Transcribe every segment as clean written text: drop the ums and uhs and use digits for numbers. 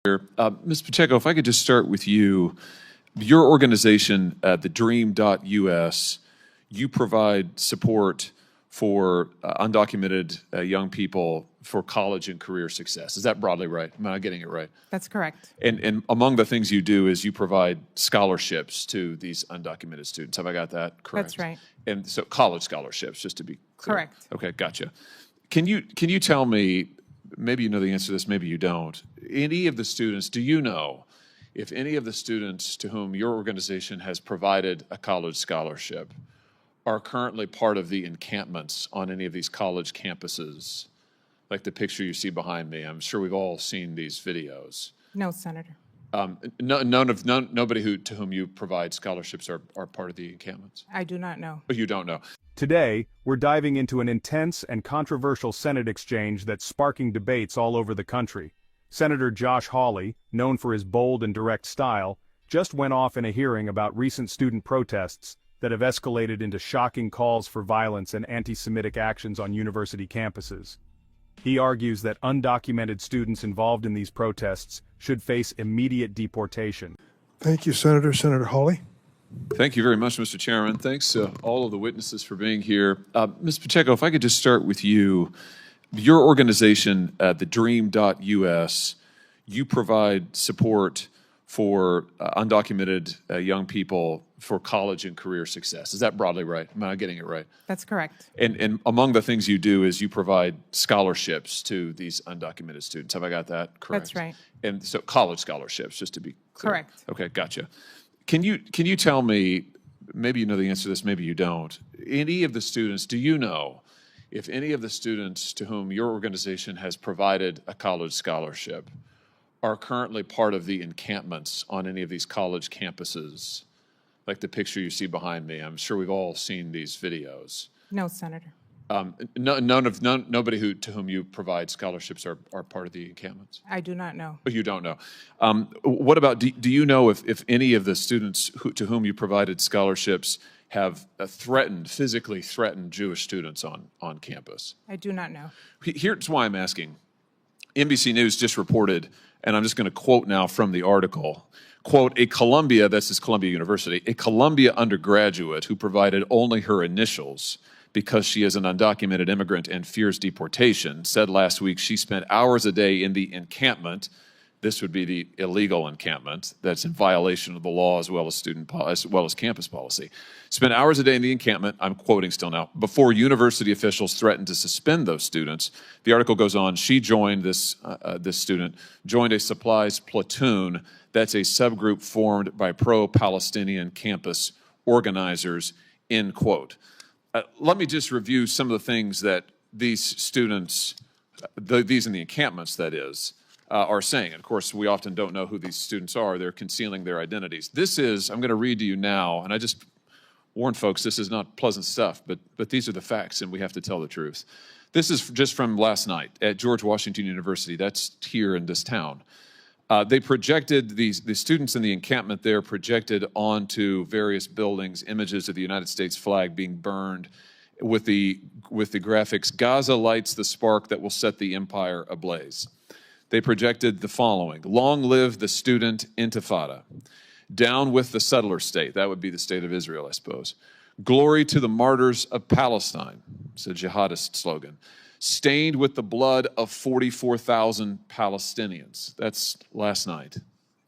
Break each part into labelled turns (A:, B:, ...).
A: Ms. Pacheco, if I could just start with you. Your organization, the Dream.us, you provide support for undocumented young people for college and career success. Is that broadly right? Am I getting it right?
B: That's correct.
A: And among the things you do is you provide scholarships to these undocumented students. Have I got that correct?
B: That's right.
A: And so college scholarships, just to be clear.
B: Correct.
A: Okay, gotcha. Can you tell me, maybe you know the answer to this, maybe you don't, any of the students, do you know if any of the students to whom your organization has provided a college scholarship are currently part of the encampments on any of these college campuses? Like the picture you see behind me, I'm sure we've all seen these videos.
B: No, Senator.
A: Nobody to whom you provide scholarships are part of the encampments?
B: I do not know.
A: Oh, you don't know.
C: Today, we're diving into an intense and controversial Senate exchange that's sparking debates all over the country. Senator Josh Hawley, known for his bold and direct style, just went off in a hearing about recent student protests that have escalated into shocking calls for violence and anti-Semitic actions on university campuses. He argues that undocumented students involved in these protests should face immediate deportation.
D: Thank you, Senator. Senator Hawley.
A: Thank you very much, Mr. Chairman. Thanks to all of the witnesses for being here. Ms. Pacheco, if I could just start with you. Your organization, the Dream.us, you provide support for undocumented young people for college and career success. Is that broadly right? Am I getting it right?
B: That's correct.
A: And among the things you do is you provide scholarships to these undocumented students. Have I got that correct?
B: That's right.
A: And so college scholarships, just to be clear.
B: Correct.
A: Okay, gotcha. Can you tell me, maybe you know the answer to this, maybe you don't, any of the students, do you know if any of the students to whom your organization has provided a college scholarship are currently part of the encampments on any of these college campuses? Like the picture you see behind me, I'm sure we've all seen these videos.
B: No, Senator.
A: Nobody to whom you provide scholarships are part of the encampments?
B: I do not know.
A: Oh, you don't know. What about, do you know if any of the students to whom you provided scholarships have physically threatened Jewish students on campus?
B: I do not know.
A: Here's why I'm asking. NBC News just reported, and I'm just going to quote now from the article, quote, this is Columbia University, a Columbia undergraduate who provided only her initials because she is an undocumented immigrant and fears deportation, said last week she spent hours a day in the encampment. This would be the illegal encampment that's in violation of the law as well as campus policy. Spent hours a day in the encampment, I'm quoting still now, before university officials threatened to suspend those students. The article goes on, she joined, this student, joined a supplies platoon. That's a subgroup formed by pro-Palestinian campus organizers, end quote. Let me just review some of the things that these students, these in the encampments that is, are saying. And of course, we often don't know who these students are. They're concealing their identities. I'm going to read to you now, and I just warn folks, this is not pleasant stuff, but these are the facts, and we have to tell the truth. This is just from last night at George Washington University. That's here in this town. They projected, the students in the encampment there projected onto various buildings images of the United States flag being burned with the graphics, "Gaza lights the spark that will set the empire ablaze." They projected the following: "Long live the student intifada. Down with the settler state." That would be the state of Israel, I suppose. "Glory to the martyrs of Palestine." It's a jihadist slogan. "Stained with the blood of 44,000 Palestinians." That's last night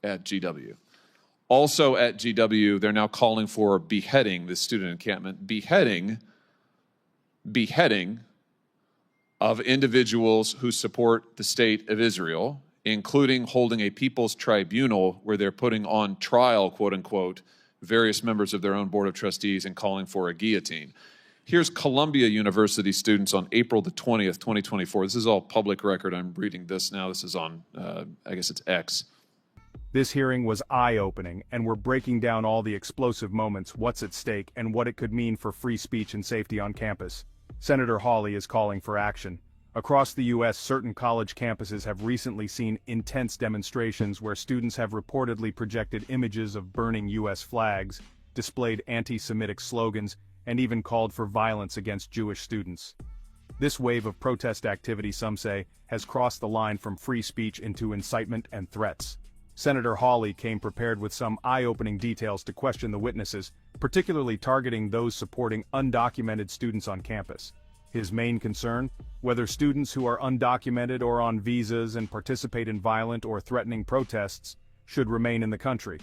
A: at GW. Also at GW, they're now calling for beheading, the student encampment, beheading of individuals who support the state of Israel, including holding a people's tribunal where they're putting on trial, quote unquote, various members of their own board of trustees and calling for a guillotine. Here's Columbia University students on April the 20th, 2024. This is all public record. I'm reading this now. This is on, I guess it's X.
C: This hearing was eye-opening, and we're breaking down all the explosive moments, what's at stake, and what it could mean for free speech and safety on campus. Senator Hawley is calling for action. Across the U.S., certain college campuses have recently seen intense demonstrations where students have reportedly projected images of burning U.S. flags, displayed anti-Semitic slogans, and even called for violence against Jewish students. This wave of protest activity, some say, has crossed the line from free speech into incitement and threats. Senator Hawley came prepared with some eye-opening details to question the witnesses, particularly targeting those supporting undocumented students on campus. His main concern? Whether students who are undocumented or on visas and participate in violent or threatening protests should remain in the country.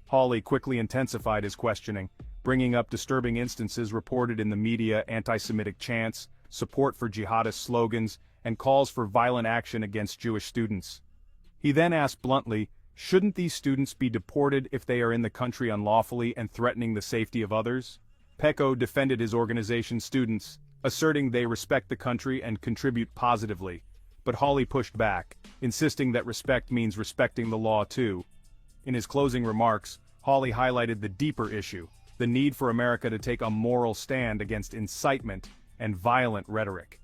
C: Hawley quickly intensified his questioning, bringing up disturbing instances reported in the media, anti-Semitic chants, support for jihadist slogans, and calls for violent action against Jewish students. He then asked bluntly, shouldn't these students be deported if they are in the country unlawfully and threatening the safety of others? Pecco defended his organization's students, asserting they respect the country and contribute positively, but Hawley pushed back, insisting that respect means respecting the law too. In his closing remarks, Hawley highlighted the deeper issue, the need for America to take a moral stand against incitement and violent rhetoric.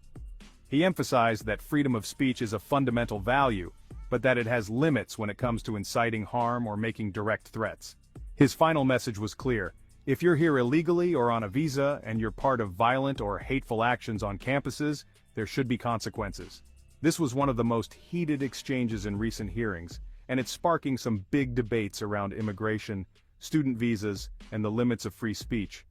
C: He emphasized that freedom of speech is a fundamental value, but that it has limits when it comes to inciting harm or making direct threats. His final message was clear: if you're here illegally or on a visa and you're part of violent or hateful actions on campuses, there should be consequences. This was one of the most heated exchanges in recent hearings, and it's sparking some big debates around immigration, student visas, and the limits of free speech.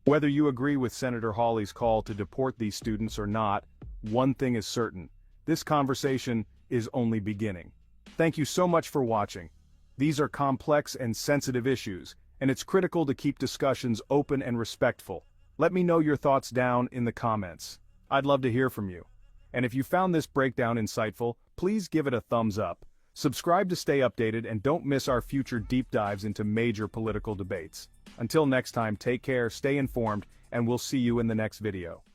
C: Whether you agree with Senator Hawley's call to deport these students or not, one thing is certain: this conversation is only beginning. Thank you so much for watching. These are complex and sensitive issues, and it's critical to keep discussions open and respectful. Let me know your thoughts down in the comments. I'd love to hear from you. And if you found this breakdown insightful, please give it a thumbs up. Subscribe to stay updated and don't miss our future deep dives into major political debates. Until next time, take care, stay informed, and we'll see you in the next video.